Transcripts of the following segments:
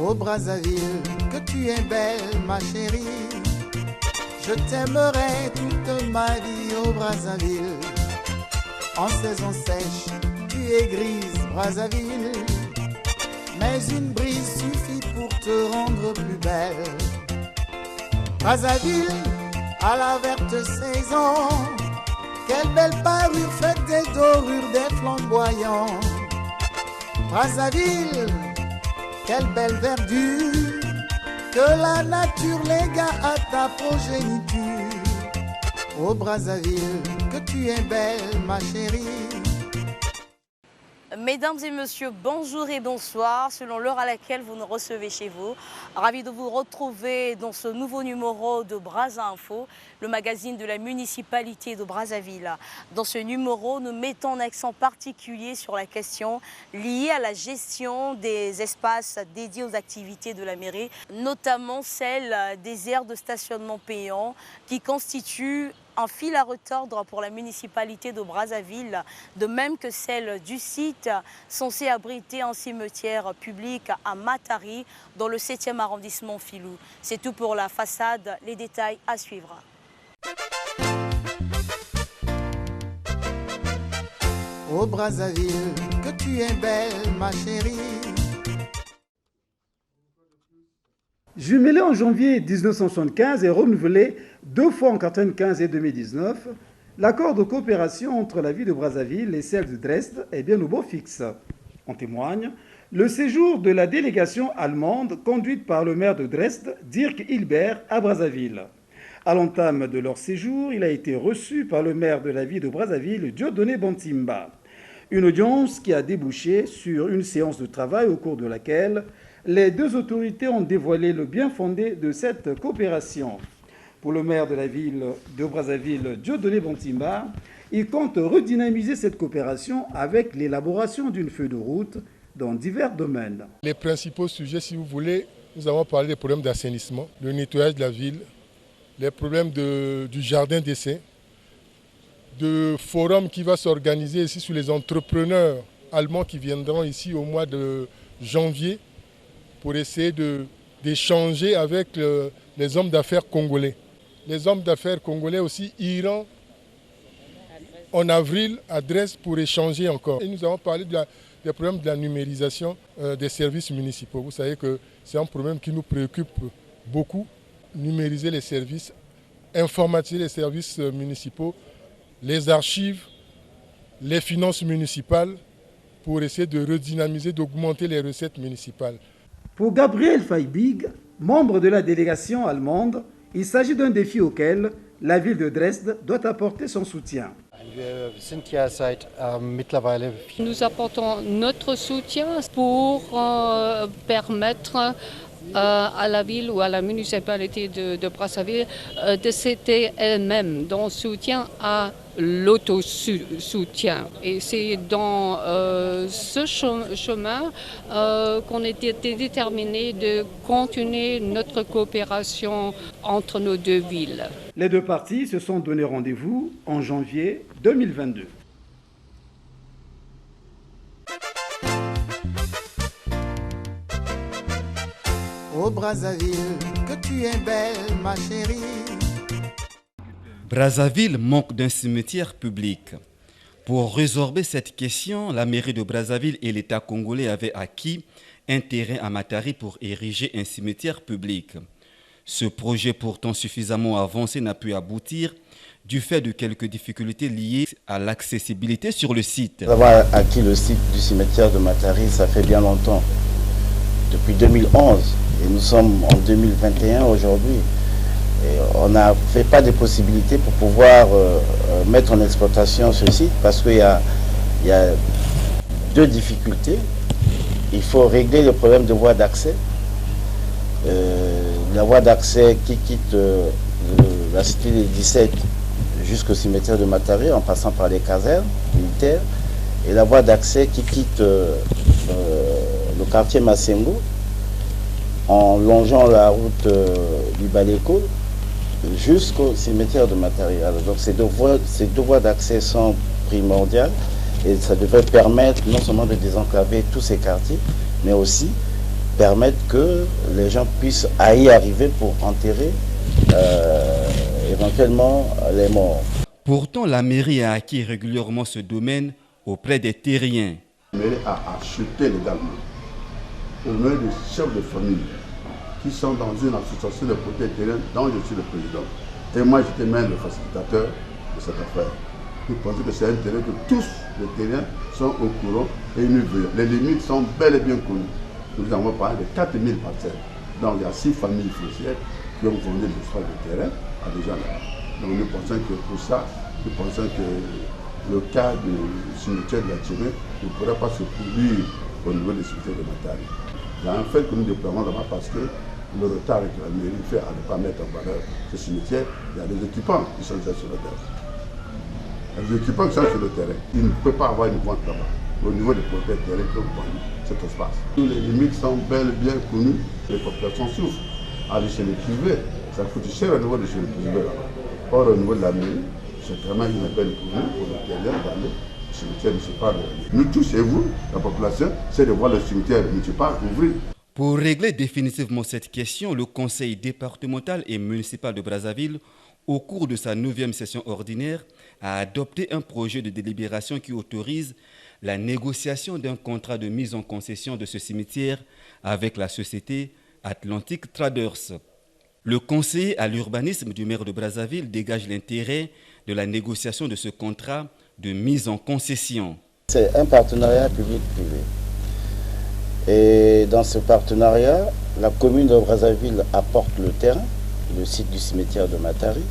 Ô Brazzaville, que tu es belle ma chérie. Je t'aimerai toute ma vie ô Brazzaville. En saison sèche, tu es grise Brazzaville. Mais une brise suffit pour te rendre plus belle. Brazzaville, à la verte saison, quelle belle parure faite des dorures, des flamboyants. Brazzaville, quelle belle verdure que la nature légua à ta progéniture. Ô Brazzaville, que tu es belle ma chérie. Mesdames et messieurs, bonjour et bonsoir, selon l'heure à laquelle vous nous recevez chez vous. Ravi de vous retrouver dans ce nouveau numéro de Brazza Info, le magazine de la municipalité de Brazzaville. Dans ce numéro, nous mettons un accent particulier sur la question liée à la gestion des espaces dédiés aux activités de la mairie, notamment celle des aires de stationnement payants qui constituent un fil à retordre pour la municipalité de Brazzaville, de même que celle du site censé abriter un cimetière public à Matari, dans le 7e arrondissement Filou. C'est tout pour la façade, les détails à suivre. Ô Brazzaville, que tu es belle ma chérie. Jumelé en janvier 1975 et renouvelé 2 fois en 1995 et 2019, l'accord de coopération entre la ville de Brazzaville et celle de Dresde est bien au beau fixe. En témoigne le séjour de la délégation allemande conduite par le maire de Dresde, Dirk Hilbert, à Brazzaville. À l'entame de leur séjour, il a été reçu par le maire de la ville de Brazzaville, Dieudonné Bantimba. Une audience qui a débouché sur une séance de travail au cours de laquelle les deux autorités ont dévoilé le bien fondé de cette coopération. Pour le maire de la ville de Brazzaville, Dieudonné Bantimba, il compte redynamiser cette coopération avec l'élaboration d'une feuille de route dans divers domaines. Les principaux sujets, si vous voulez, nous avons parlé des problèmes d'assainissement, le nettoyage de la ville, les problèmes du jardin d'essai, de forum qui va s'organiser ici sur les entrepreneurs allemands qui viendront ici au mois de janvier pour essayer d'échanger avec les hommes d'affaires congolais. Les hommes d'affaires congolais aussi iront en avril à Dresde pour échanger encore. Et nous avons parlé des problèmes de la numérisation des services municipaux. Vous savez que c'est un problème qui nous préoccupe beaucoup. Numériser les services, informatiser les services municipaux, les archives, les finances municipales pour essayer de redynamiser, d'augmenter les recettes municipales. Pour Gabriel Feibig, membre de la délégation allemande, il s'agit d'un défi auquel la ville de Dresde doit apporter son soutien. Nous apportons notre soutien pour permettre à la ville ou à la municipalité de Brazzaville de s'aider elle-même dans le soutien à l'autosoutien. Et c'est dans ce chemin qu'on était déterminé de continuer notre coopération entre nos deux villes. Les deux parties se sont donné rendez-vous en janvier 2022. Ô Brazzaville, que tu es belle ma chérie. Brazzaville manque d'un cimetière public. Pour résorber cette question, la mairie de Brazzaville et l'État congolais avaient acquis un terrain à Matari pour ériger un cimetière public. Ce projet pourtant suffisamment avancé n'a pu aboutir du fait de quelques difficultés liées à l'accessibilité sur le site. Avoir acquis le site du cimetière de Matari, ça fait bien longtemps, depuis 2011, et nous sommes en 2021 aujourd'hui. Et on n'a fait pas de possibilités pour pouvoir mettre en exploitation ce site parce qu'il y a deux difficultés. Il faut régler le problème de voie d'accès. La voie d'accès qui quitte la cité des 17 jusqu'au cimetière de Matari en passant par les casernes militaires et la voie d'accès qui quitte le quartier Massengo en longeant la route du Baleko jusqu'au cimetière de Matari. Alors, donc ces deux voies d'accès sont primordiales et ça devrait permettre non seulement de désenclaver tous ces quartiers, mais aussi permettre que les gens puissent y arriver pour enterrer éventuellement les morts. Pourtant, la mairie a acquis régulièrement ce domaine auprès des terriens. La mairie a acheté légalement au nom des chefs de famille qui sont dans une association de propriété terrienne dont je suis le président. Et moi, j'étais même le facilitateur de cette affaire. Je pensais que c'est un terrain que tous les terriens sont au courant et ils nous veulent. Les limites sont bel et bien connues. Nous avons parlé de 4000 parcelles. Donc il y a 6 familles foncières qui ont vendu l'espace de terrain à des gens là. Donc nous pensons que pour ça, nous pensons que le cas du cimetière de la Tirée ne pourrait pas se produire au niveau du cimetière de Matari. Il y a un fait que nous déplorons là-bas parce que le retard que la mairie fait à ne pas mettre en valeur ce cimetière, il y a des équipements qui sont déjà sur le terrain. Les équipements qui sont sur le terrain, ils ne peuvent pas avoir une vente là-bas. Au niveau des propriétaires qui ont vendu cet espace. Les limites sont bel et bien connues, les populations souffrent. Aller chez les privés, ça coûte cher au niveau de chez les privés là-bas. Or, au niveau de la mairie, c'est vraiment une belle commune pour le terrien d'aller au cimetière municipal. Nous tous et vous, la population, c'est de voir le cimetière municipal ouvrir. Pour régler définitivement cette question, le conseil départemental et municipal de Brazzaville, au cours de sa 9e session ordinaire, a adopté un projet de délibération qui autorise la négociation d'un contrat de mise en concession de ce cimetière avec la société Atlantic Traders. Le conseiller à l'urbanisme du maire de Brazzaville dégage l'intérêt de la négociation de ce contrat de mise en concession. C'est un partenariat public-privé. Et dans ce partenariat, la commune de Brazzaville apporte le terrain, le site du cimetière de Matari,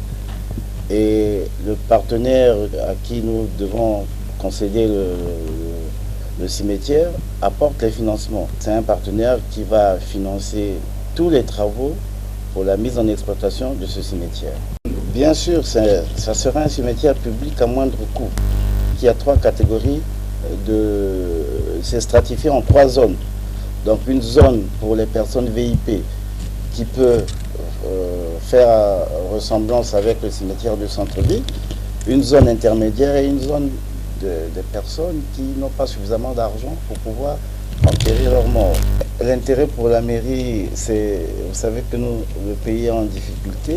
et le partenaire à qui nous devons concéder le cimetière apporte les financements. C'est un partenaire qui va financer tous les travaux pour la mise en exploitation de ce cimetière. Bien sûr, ça sera un cimetière public à moindre coût. Il y a 3 catégories, c'est stratifié en 3 zones. Donc une zone pour les personnes VIP qui peut faire ressemblance avec le cimetière du centre-ville, une zone intermédiaire et une zone des personnes qui n'ont pas suffisamment d'argent pour pouvoir enterrer leurs morts. L'intérêt pour la mairie, c'est, vous savez que le pays est en difficulté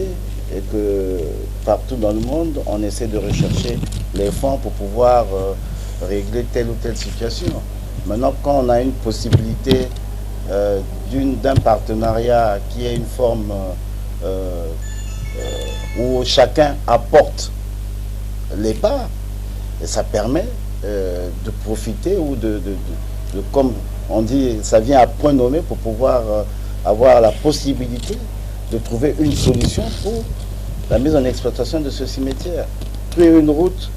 et que partout dans le monde, on essaie de rechercher les fonds pour pouvoir régler telle ou telle situation. Maintenant, quand on a une possibilité d'un partenariat qui est une forme où chacun apporte les parts, et ça permet de profiter ou comme on dit, ça vient à point nommé pour pouvoir avoir la possibilité de trouver une solution pour la mise en exploitation de ce cimetière. Créer une route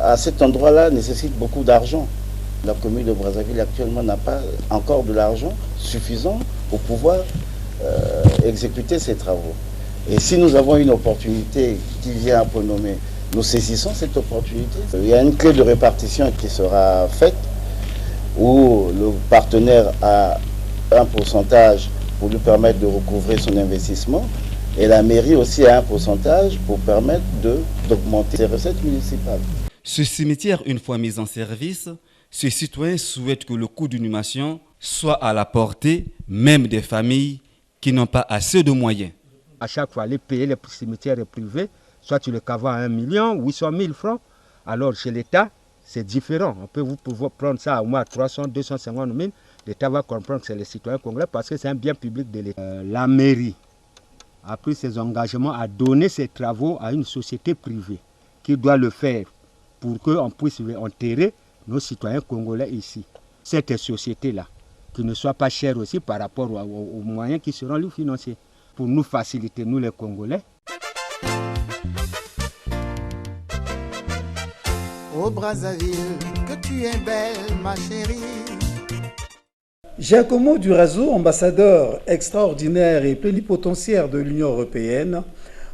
à cet endroit-là nécessite beaucoup d'argent. La commune de Brazzaville actuellement n'a pas encore de l'argent suffisant pour pouvoir exécuter ces travaux. Et si nous avons une opportunité qui vient à point nommé, nous saisissons cette opportunité. Il y a une clé de répartition qui sera faite où le partenaire a un pourcentage pour lui permettre de recouvrer son investissement et la mairie aussi a un pourcentage pour permettre d'augmenter ses recettes municipales. Ce cimetière, une fois mis en service, ces citoyens souhaitent que le coût d'inhumation soit à la portée même des familles qui n'ont pas assez de moyens. À chaque fois, les payer les cimetières privés, soit tu le caves à 1 800 000 francs, alors chez l'État, c'est différent. On peut vous pouvoir prendre ça à au moins 300, 250 000. L'État va comprendre que c'est les citoyens congolais parce que c'est un bien public de l'État. La mairie a pris ses engagements à donner ses travaux à une société privée qui doit le faire pour qu'on puisse enterrer nos citoyens congolais ici. Cette société-là, qui ne soit pas chère aussi par rapport aux moyens qui seront lui financés pour nous faciliter, nous les Congolais. Ô Brazzaville, que tu es belle, ma chérie. Giacomo Durazo, ambassadeur extraordinaire et plénipotentiaire de l'Union européenne,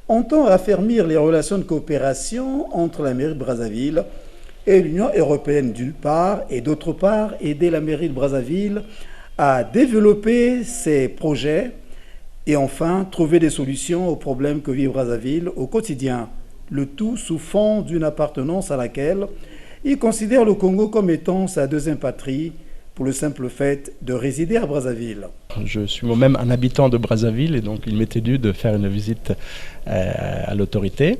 entend raffermir les relations de coopération entre la mairie de Brazzaville et l'Union européenne d'une part, et d'autre part, aider la mairie de Brazzaville à développer ses projets et enfin trouver des solutions aux problèmes que vit Brazzaville au quotidien. Le tout sous fond d'une appartenance à laquelle il considère le Congo comme étant sa deuxième patrie pour le simple fait de résider à Brazzaville. Je suis moi-même un habitant de Brazzaville et donc il m'était dû de faire une visite à l'autorité.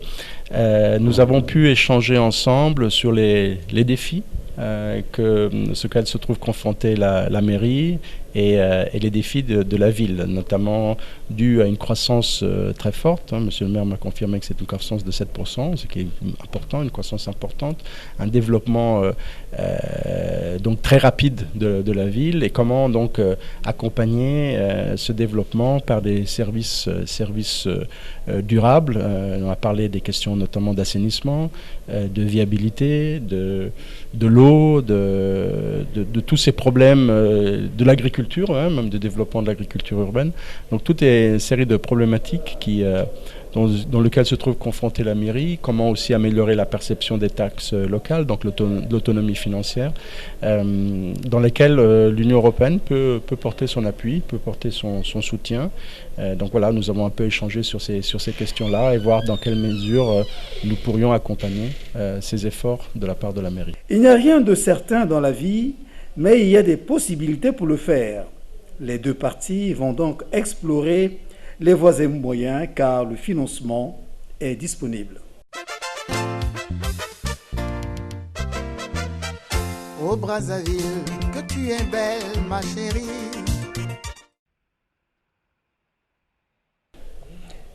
Nous avons pu échanger ensemble sur les défis ce qu'elle se trouve confrontée la mairie et les défis de la ville, notamment dû à une croissance très forte. Monsieur le maire m'a confirmé que c'est une croissance de 7%, ce qui est important, une croissance importante, un développement donc très rapide de la ville et comment donc accompagner ce développement par des services durables. On a parlé des questions notamment d'assainissement, de viabilité, de l'eau, de tous ces problèmes de l'agriculture, même de développement de l'agriculture urbaine. Donc toute une série de problématiques dans lesquelles se trouve confrontée la mairie, comment aussi améliorer la perception des taxes locales, donc l'autonomie financière, dans lesquelles l'Union européenne peut porter son appui, peut porter son soutien. Donc voilà, nous avons un peu échangé sur ces questions-là et voir dans quelle mesure nous pourrions accompagner ces efforts de la part de la mairie. Il n'y a rien de certain dans la vie, mais il y a des possibilités pour le faire. Les deux parties vont donc explorer les voies et moyens car le financement est disponible. Ô Brazzaville, que tu es belle, ma chérie.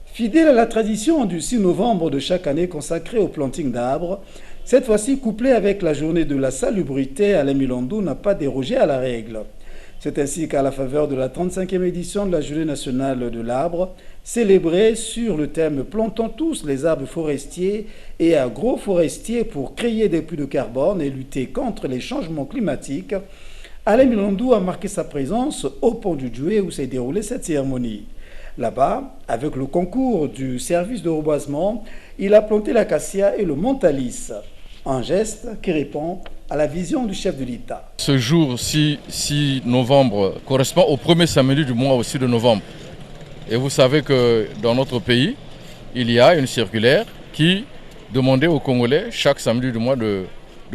Fidèle à la tradition du 6 novembre de chaque année consacrée au planting d'arbres, cette fois-ci couplée avec la journée de la salubrité, Alain Milandou n'a pas dérogé à la règle. C'est ainsi qu'à la faveur de la 35e édition de la Journée nationale de l'arbre, célébrée sur le thème « Plantons tous les arbres forestiers et agroforestiers pour créer des puits de carbone et lutter contre les changements climatiques », Alain Milandou a marqué sa présence au pont du Djoué où s'est déroulée cette cérémonie. Là-bas, avec le concours du service de reboisement, il a planté l'acacia et le montalis, un geste qui répond à la vision du chef de l'État. Ce jour 6 novembre correspond au premier samedi du mois aussi de novembre. Et vous savez que dans notre pays, il y a une circulaire qui demandait aux Congolais chaque samedi du mois de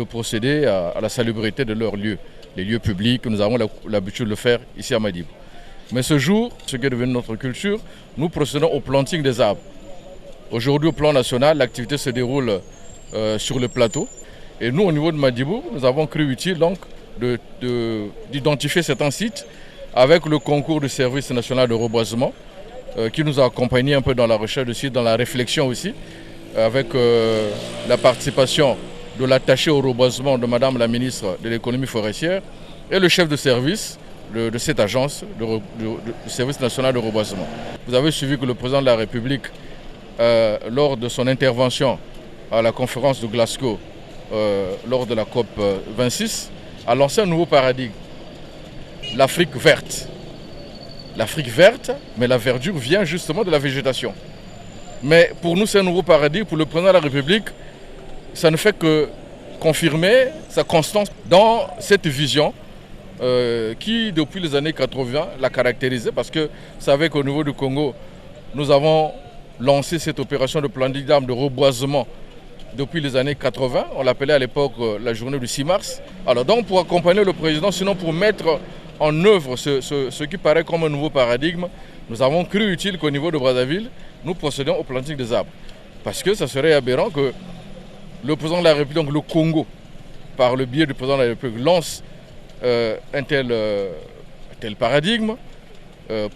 procéder à la salubrité de leurs lieux, les lieux publics. Nous avons l'habitude de le faire ici à Madibou. Mais ce jour, ce qui est devenu notre culture, nous procédons au planting des arbres. Aujourd'hui, au plan national, l'activité se déroule sur le plateau. Et nous, au niveau de Madibou, nous avons cru utile donc d'identifier certains sites avec le concours du service national de reboisement qui nous a accompagnés un peu dans la recherche de sites, dans la réflexion aussi, avec la participation de l'attaché au reboisement de Madame la ministre de l'économie forestière et le chef de service de cette agence, du service national de reboisement. Vous avez suivi que le président de la République, lors de son intervention à la conférence de Glasgow, lors de la COP 26, a lancé un nouveau paradigme, l'Afrique verte. L'Afrique verte, mais la verdure vient justement de la végétation. Mais pour nous, c'est un nouveau paradigme. Pour le président de la République, ça ne fait que confirmer sa constance dans cette vision qui, depuis les années 80, l'a caractérisé. Parce que vous savez qu'au niveau du Congo, nous avons lancé cette opération de planting d'arbres de reboisement depuis les années 80. On l'appelait à l'époque la journée du 6 mars. Alors donc pour accompagner le président, sinon pour mettre en œuvre ce qui paraît comme un nouveau paradigme, nous avons cru utile qu'au niveau de Brazzaville, nous procédions au planting des arbres. Parce que ça serait aberrant que le président de la République, donc le Congo, par le biais du président de la République, lance un tel paradigme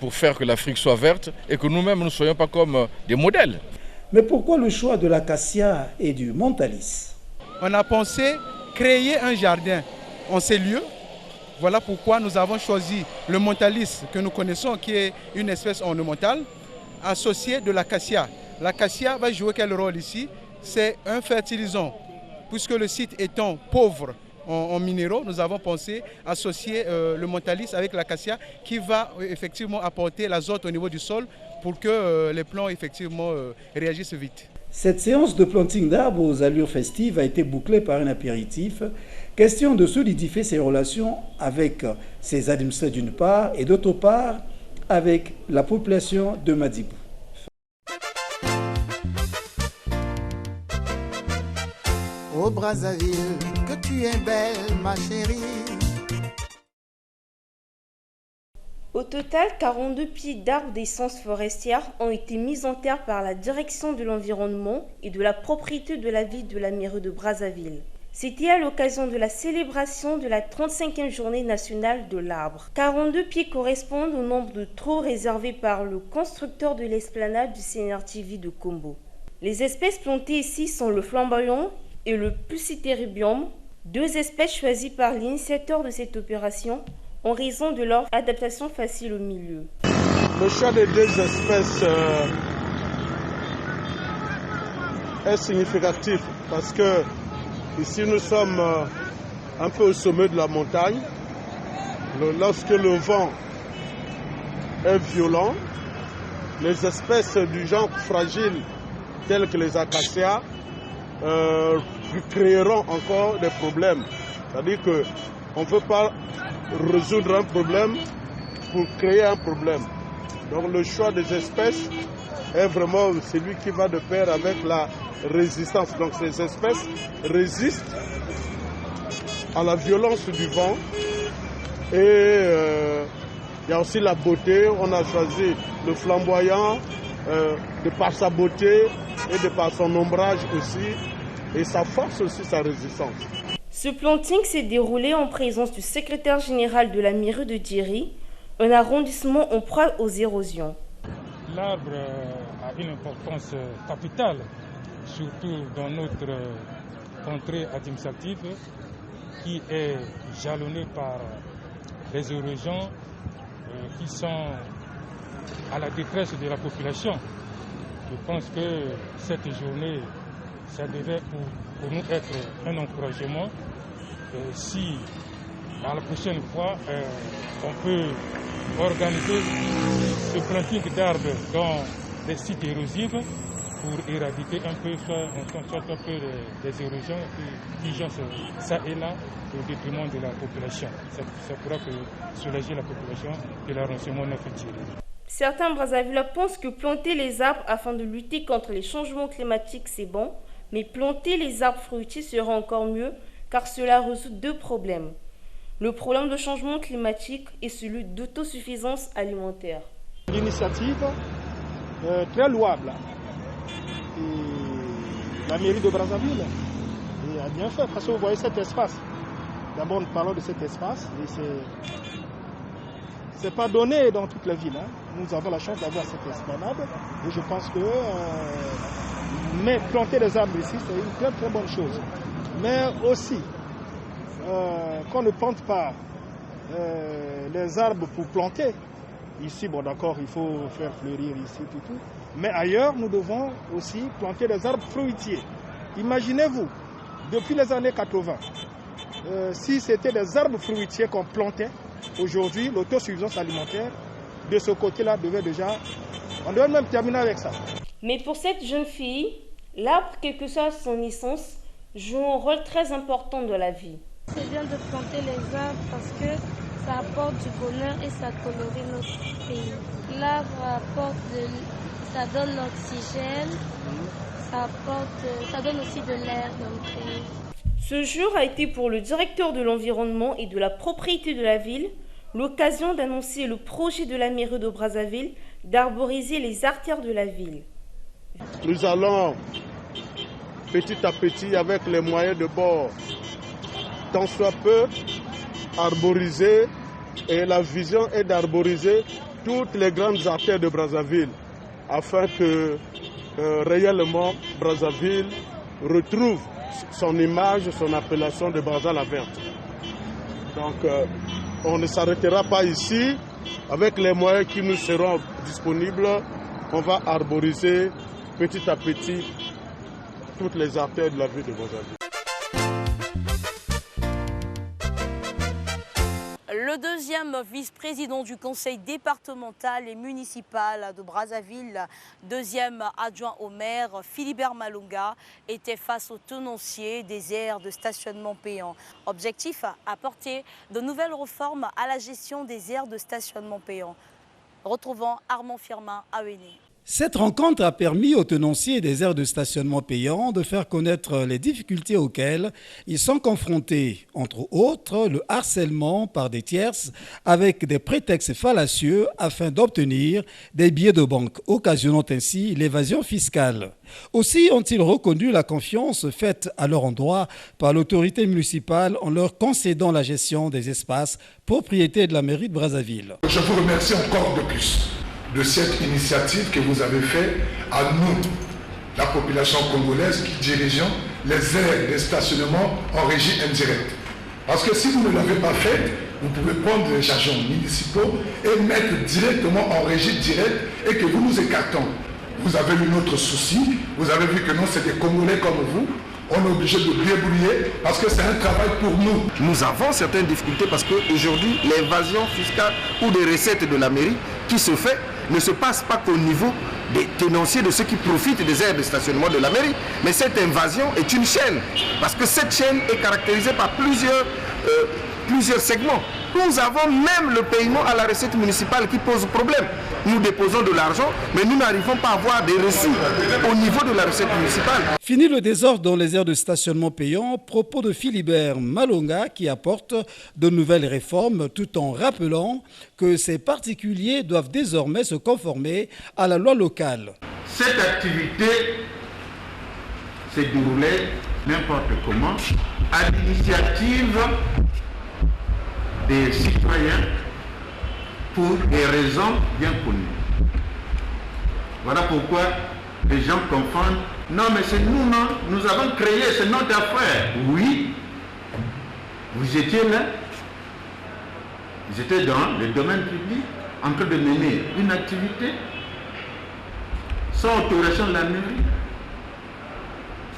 pour faire que l'Afrique soit verte et que nous-mêmes ne soyons pas comme des modèles. Mais pourquoi le choix de l'acacia et du montalis? On a pensé créer un jardin en ces lieux. Voilà pourquoi nous avons choisi le montalis que nous connaissons, qui est une espèce ornementale, associée de l'acacia. L'acacia va jouer quel rôle ici? C'est un fertilisant. Puisque le site étant pauvre en minéraux, nous avons pensé associer le montalis avec l'acacia qui va effectivement apporter l'azote au niveau du sol pour que les plants effectivement réagissent vite. Cette séance de planting d'arbres aux allures festives a été bouclée par un apéritif. Question de solidifier ses relations avec ses administrés d'une part et d'autre part avec la population de Madibou. Ô Brazzaville, que tu es belle, ma chérie. Au total, 42 pieds d'arbres d'essence forestière ont été mis en terre par la direction de l'environnement et de la propriété de la ville de la mairie de Brazzaville. C'était à l'occasion de la célébration de la 35e journée nationale de l'arbre. 42 pieds correspondent au nombre de trous réservés par le constructeur de l'esplanade du CNRTV de Kombo. Les espèces plantées ici sont le flamboyant et le Pussytheribium, deux espèces choisies par l'initiateur de cette opération en raison de leur adaptation facile au milieu. Le choix des deux espèces est significatif parce que ici nous sommes un peu au sommet de la montagne. Lorsque le vent est violent, les espèces du genre fragile telles que les acacias créeront encore des problèmes. C'est-à-dire qu'on ne peut pas résoudre un problème pour créer un problème. Donc le choix des espèces est vraiment celui qui va de pair avec la résistance. Donc ces espèces résistent à la violence du vent et il y a aussi la beauté. On a choisi le flamboyant de par sa beauté et de par son ombrage aussi et sa force aussi, sa résistance. Ce planting s'est déroulé en présence du secrétaire général de la mairie de Djeri, un arrondissement en proie aux érosions. L'arbre a une importance capitale, surtout dans notre contrée administrative qui est jalonnée par les érosions qui sont à la détresse de la population. Je pense que cette journée, ça devait pour nous être un encouragement. Si à la prochaine fois, on peut organiser ce planting d'arbres dans des sites érosifs pour éradiquer un peu, des érosions qui jancent ça et là au détriment de la population. Ça pourra soulager la population de l'arrondissement neuf-Djeri. Certains Brazzavillois pensent que planter les arbres afin de lutter contre les changements climatiques, c'est bon, mais planter les arbres fruitiers sera encore mieux car cela résout deux problèmes. Le problème de changement climatique et celui d'autosuffisance alimentaire. L'initiative très louable. Et la mairie de Brazzaville a bien fait parce que vous voyez cet espace. D'abord, nous parlons de cet espace et c'est pas donné dans toutes les villes. Nous avons la chance d'avoir cette esplanade et je pense que mais planter des arbres ici, c'est une très très bonne chose. Mais aussi, qu'on ne plante pas les arbres pour planter. Ici, bon d'accord, il faut faire fleurir ici, tout. Mais ailleurs, nous devons aussi planter des arbres fruitiers. Imaginez-vous, depuis les années 80, si c'était des arbres fruitiers qu'on plantait, aujourd'hui, l'autosuffisance alimentaire, de ce côté-là, on devait même terminer avec ça. Mais pour cette jeune fille, l'arbre, quelle que soit son essence, joue un rôle très important dans la vie. C'est bien de planter les arbres parce que ça apporte du bonheur et ça colorie notre pays. L'arbre ça donne l'oxygène, ça donne aussi de l'air dans le pays. Ce jour a été pour le directeur de l'environnement et de la propriété de la ville l'occasion d'annoncer le projet de la mairie de Brazzaville d'arboriser les artères de la ville. Nous allons petit à petit, avec les moyens de bord, tant soit peu, arboriser. Et la vision est d'arboriser toutes les grandes artères de Brazzaville afin que réellement Brazzaville retrouve son image, son appellation de Brazza la verte. Donc on ne s'arrêtera pas ici. Avec les moyens qui nous seront disponibles, on va arboriser petit à petit toutes les artères de la ville de Brazzaville. Le deuxième vice-président du conseil départemental et municipal de Brazzaville, deuxième adjoint au maire, Philibert Malunga, était face aux tenanciers des aires de stationnement payant. Objectif, apporter de nouvelles réformes à la gestion des aires de stationnement payant. Retrouvons Armand Firmin à Wéné. Cette rencontre a permis aux tenanciers des aires de stationnement payants de faire connaître les difficultés auxquelles ils sont confrontés, entre autres le harcèlement par des tierces avec des prétextes fallacieux afin d'obtenir des billets de banque, occasionnant ainsi l'évasion fiscale. Aussi ont-ils reconnu la confiance faite à leur endroit par l'autorité municipale en leur concédant la gestion des espaces propriété de la mairie de Brazzaville. Je vous remercie encore de plus de cette initiative que vous avez faite à nous, la population congolaise qui dirigeons les aires de stationnement en régie indirecte. Parce que si vous ne l'avez pas faite, vous pouvez prendre les agents municipaux et mettre directement en régie directe et que vous nous écartons. Vous avez eu notre souci, vous avez vu que non, c'est des Congolais comme vous. On est obligé de débrouiller parce que c'est un travail pour nous. Nous avons certaines difficultés parce qu'aujourd'hui, l'évasion fiscale ou des recettes de la mairie qui se fait ne se passe pas qu'au niveau des tenanciers, de ceux qui profitent des aires de stationnement de la mairie. Mais cette invasion est une chaîne, parce que cette chaîne est caractérisée par plusieurs segments. Nous avons même le paiement à la recette municipale qui pose problème. Nous déposons de l'argent, mais nous n'arrivons pas à avoir des reçus au niveau de la recette municipale. Fini le désordre dans les aires de stationnement payants, propos de Philibert Malonga qui apporte de nouvelles réformes tout en rappelant que ces particuliers doivent désormais se conformer à la loi locale. Cette activité s'est déroulée n'importe comment à l'initiative des citoyens pour des raisons bien connues. Voilà pourquoi les gens confondent. Non, mais c'est nous, non. Nous avons créé, c'est notre affaire. Oui, vous étiez là. Vous étiez dans le domaine public, en train de mener une activité sans autorisation de la mairie,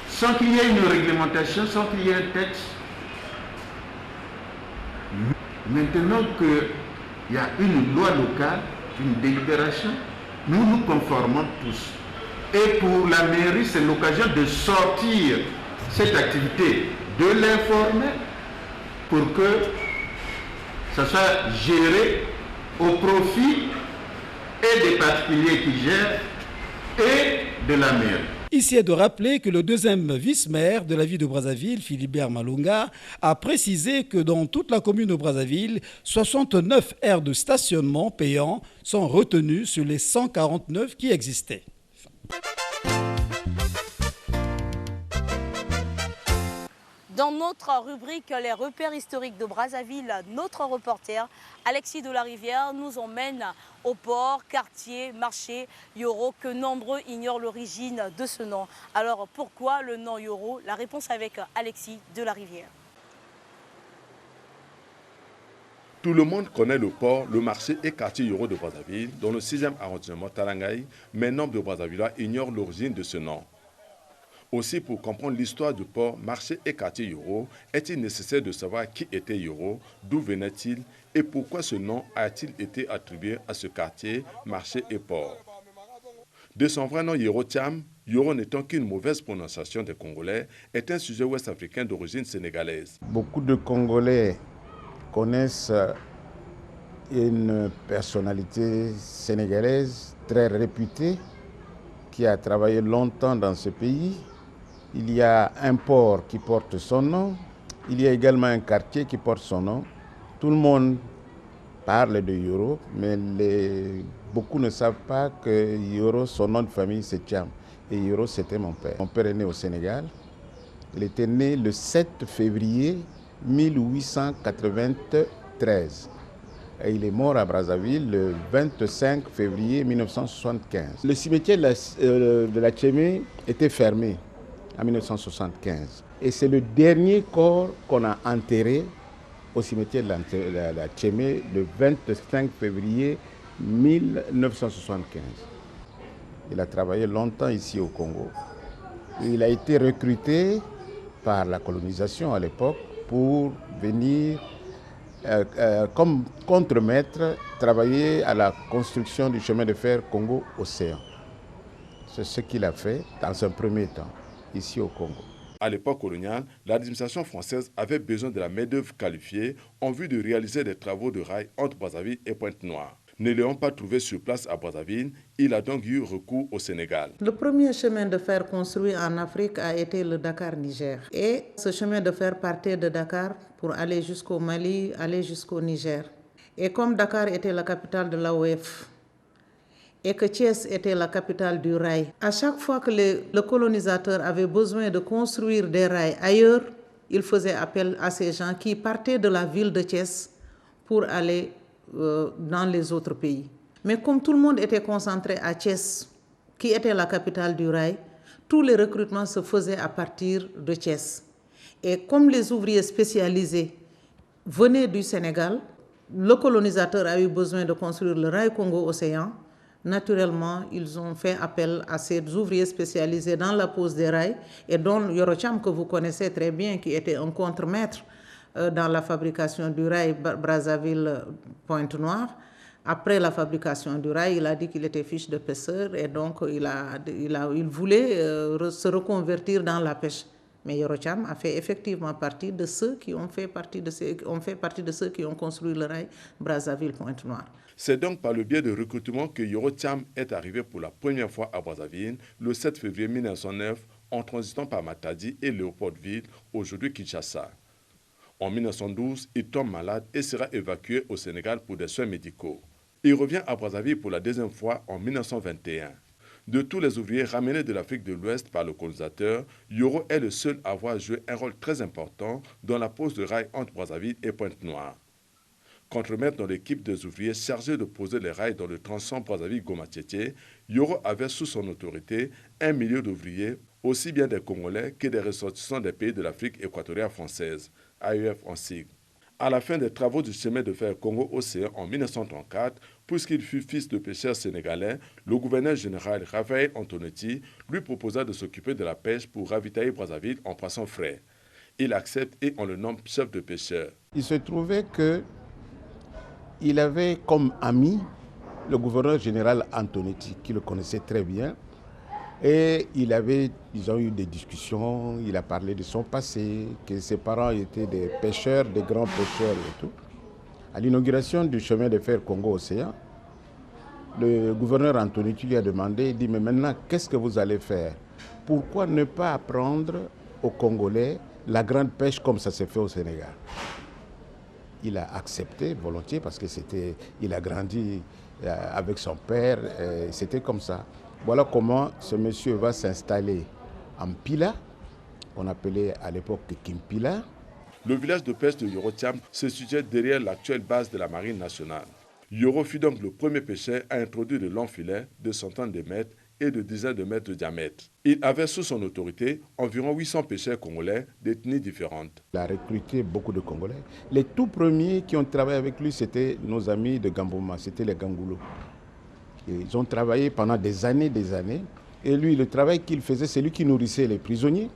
sans qu'il y ait une réglementation, sans qu'il y ait un texte. Maintenant qu'il y a une loi locale, une délibération, nous nous conformons tous. Et pour la mairie, c'est l'occasion de sortir cette activité de l'informel pour que ça soit géré au profit et des particuliers qui gèrent et de la mairie. Ici est de rappeler que le deuxième vice-maire de la ville de Brazzaville, Philibert Malonga, a précisé que dans toute la commune de Brazzaville, 69 aires de stationnement payants sont retenues sur les 149 qui existaient. Dans notre rubrique Les repères historiques de Brazzaville, notre reporter Alexis de la Rivière nous emmène au port, quartier, marché Yoro, que nombreux ignorent l'origine de ce nom. Alors pourquoi le nom Yoro? La réponse avec Alexis de la Rivière. Tout le monde connaît le port, le marché et quartier Yoro de Brazzaville, dans le 6e arrondissement Talangaï, mais nombre de Brazzavillois ignorent l'origine de ce nom. Aussi, pour comprendre l'histoire du port, marché et quartier Yoro, est-il nécessaire de savoir qui était Yoro, d'où venait-il et pourquoi ce nom a-t-il été attribué à ce quartier, marché et port. De son vrai nom Yoro Thiam, Yoro n'étant qu'une mauvaise prononciation des Congolais, est un sujet ouest-africain d'origine sénégalaise. Beaucoup de Congolais connaissent une personnalité sénégalaise très réputée qui a travaillé longtemps dans ce pays. Il y a un port qui porte son nom, il y a également un quartier qui porte son nom. Tout le monde parle de Yoro, mais beaucoup ne savent pas que Yoro, son nom de famille, c'est Thiam. Et Yoro, c'était mon père. Mon père est né au Sénégal. Il était né le 7 février 1893. Et il est mort à Brazzaville le 25 février 1975. Le cimetière de la Tchémé était fermé en 1975. Et c'est le dernier corps qu'on a enterré au cimetière de la Tchémé le 25 février 1975. Il a travaillé longtemps ici au Congo. Il a été recruté par la colonisation à l'époque pour venir comme contremaître, travailler à la construction du chemin de fer Congo-Océan. C'est ce qu'il a fait dans un premier temps, ici au Congo. À l'époque coloniale, l'administration française avait besoin de la main-d'œuvre qualifiée en vue de réaliser des travaux de rail entre Brazzaville et Pointe-Noire. Ne l'ayant pas trouvé sur place à Brazzaville, il a donc eu recours au Sénégal. Le premier chemin de fer construit en Afrique a été le Dakar-Niger. Et ce chemin de fer partait de Dakar pour aller jusqu'au Mali, aller jusqu'au Niger. Et comme Dakar était la capitale de l'AOF et que Thiès était la capitale du rail, à chaque fois que le colonisateur avait besoin de construire des rails ailleurs, il faisait appel à ces gens qui partaient de la ville de Thiès pour aller dans les autres pays. Mais comme tout le monde était concentré à Thiès, qui était la capitale du rail, tous les recrutements se faisaient à partir de Thiès. Et comme les ouvriers spécialisés venaient du Sénégal, le colonisateur a eu besoin de construire le rail Congo-Océan. Naturellement, ils ont fait appel à ces ouvriers spécialisés dans la pose des rails, et dont Yoro Thiam, que vous connaissez très bien, qui était un contremaître dans la fabrication du rail Brazzaville-Pointe-Noire. Après la fabrication du rail, il a dit qu'il était fiche de pêcheur et donc il voulait se reconvertir dans la pêche. Mais Yoro Thiam a fait effectivement partie de ceux qui ont fait partie de ceux qui ont construit le rail Brazzaville-Pointe-Noire. C'est donc par le biais de recrutement que Yoro Thiam est arrivé pour la première fois à Brazzaville le 7 février 1909 en transitant par Matadi et Léopoldville, aujourd'hui Kinshasa. En 1912, il tombe malade et sera évacué au Sénégal pour des soins médicaux. Il revient à Brazzaville pour la deuxième fois en 1921. De tous les ouvriers ramenés de l'Afrique de l'Ouest par le colonisateur, Yoro est le seul à avoir joué un rôle très important dans la pose de rails entre Brazzaville et Pointe-Noire. Contremaître dans l'équipe des ouvriers chargés de poser les rails dans le tronçon Brazzaville-Goma-Tietie, Yoro avait sous son autorité 1 million d'ouvriers, aussi bien des Congolais que des ressortissants des pays de l'Afrique équatoriale française, AEF en sigle. À la fin des travaux du chemin de fer Congo-Océan en 1934, puisqu'il fut fils de pêcheurs sénégalais, le gouverneur général Raphaël Antonetti lui proposa de s'occuper de la pêche pour ravitailler Brazzaville en poissons frais. Il accepte et on le nomme chef de pêcheur. Il se trouvait qu'il avait comme ami le gouverneur général Antonetti, qui le connaissait très bien. Et ils ont eu des discussions, il a parlé de son passé, que ses parents étaient des pêcheurs, des grands pêcheurs et tout. À l'inauguration du chemin de fer Congo-Océan, le gouverneur Antonetti lui a demandé, il dit, mais maintenant, qu'est-ce que vous allez faire? Pourquoi ne pas apprendre aux Congolais la grande pêche comme ça s'est fait au Sénégal? Il a accepté volontiers parce qu'il a grandi avec son père, c'était comme ça. Voilà comment ce monsieur va s'installer en Pila, qu'on appelait à l'époque Kimpila. Le village de pêche de Yoro Thiam se situait derrière l'actuelle base de la marine nationale. Yoro fut donc le premier pêcheur à introduire de longs filets de centaines de mètres et de dizaines de mètres de diamètre. Il avait sous son autorité environ 800 pêcheurs congolais d'ethnies différentes. Il a recruté beaucoup de Congolais. Les tout premiers qui ont travaillé avec lui, c'était nos amis de Gamboma, c'était les Gangoulo. Ils ont travaillé pendant des années. Et lui, le travail qu'il faisait, c'est lui qui nourrissait les prisonniers.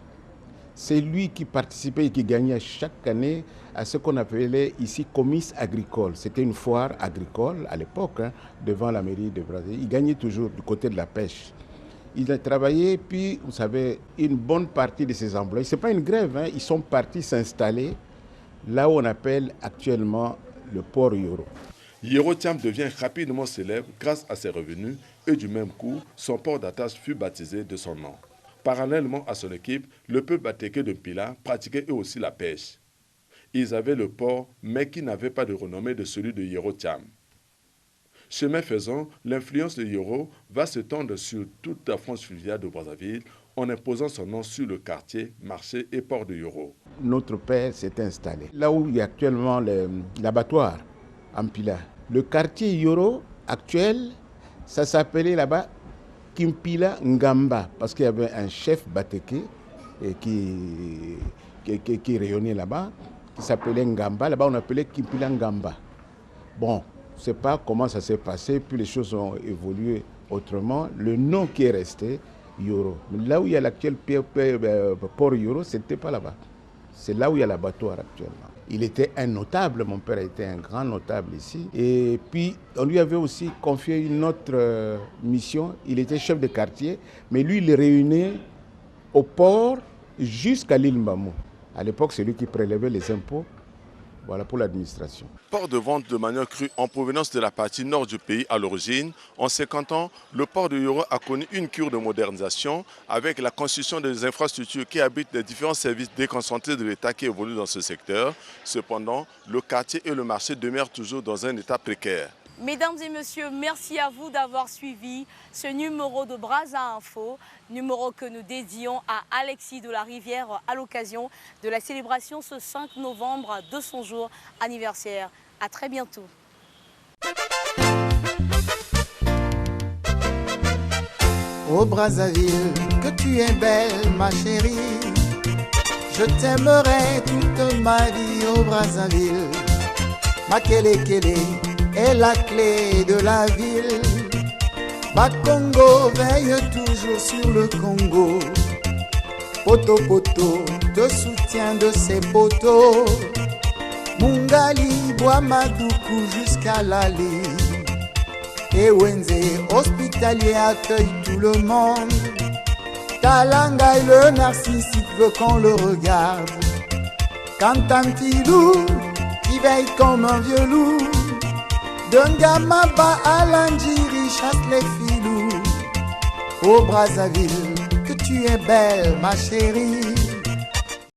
C'est lui qui participait et qui gagnait chaque année à ce qu'on appelait ici comice agricole. C'était une foire agricole à l'époque, devant la mairie de Brazzaville. Il gagnait toujours du côté de la pêche. Il a travaillé, puis vous savez, une bonne partie de ses employés, ce n'est pas une grève, ils sont partis s'installer là où on appelle actuellement le port Yoro. Yoro Thiam devient rapidement célèbre grâce à ses revenus et du même coup, son port d'attache fut baptisé de son nom. Parallèlement à son équipe, le peuple batéké de Mpila pratiquait eux aussi la pêche. Ils avaient le port, mais qui n'avait pas de renommée de celui de Yoro Thiam. Chemin faisant, l'influence de Yoro va se tendre sur toute la France fluviale de Brazzaville en imposant son nom sur le quartier, marché et port de Yoro. Notre père s'est installé là où il y a actuellement l'abattoir, à Mpila. Le quartier Yoro actuel, ça s'appelait là-bas Kimpila Ngamba, parce qu'il y avait un chef batéké qui rayonnait là-bas, qui s'appelait Ngamba. Là-bas, on appelait Kimpila Ngamba. Bon, je ne sais pas comment ça s'est passé, puis les choses ont évolué autrement. Le nom qui est resté, Yoro. Mais là où il y a l'actuel port Yoro, ce n'était pas là-bas. C'est là où il y a l'abattoir actuellement. Il était un notable, mon père était un grand notable ici. Et puis, on lui avait aussi confié une autre mission. Il était chef de quartier, mais lui, il réunait au port jusqu'à l'île Mbamou. À l'époque, c'est lui qui prélevait les impôts. Voilà pour l'administration. Port de vente de manioc cru en provenance de la partie nord du pays à l'origine. En 50 ans, le port de Yoro a connu une cure de modernisation avec la construction des infrastructures qui abritent les différents services déconcentrés de l'État qui évoluent dans ce secteur. Cependant, le quartier et le marché demeurent toujours dans un état précaire. Mesdames et messieurs, merci à vous d'avoir suivi ce numéro de Brazza Info, numéro que nous dédions à Alexis de la Rivière à l'occasion de la célébration ce 5 novembre de son jour anniversaire. À très bientôt. Ô Brazzaville, que tu es belle ma chérie, je t'aimerai toute ma vie ô Brazzaville. Ma kele est la clé de la ville. Bakongo veille toujours sur le Congo. Poto Poto te soutient de ses poteaux. Mungali, Boamadoukou jusqu'à Lali. Et Wenze, hospitalier, accueille tout le monde. Talangaï, le narcissique veut qu'on le regarde. Kantantilou, qui veille comme un vieux loup. Dungamaba Alandjiri chasse les filous. Ô Brazzaville, que tu es belle ma chérie.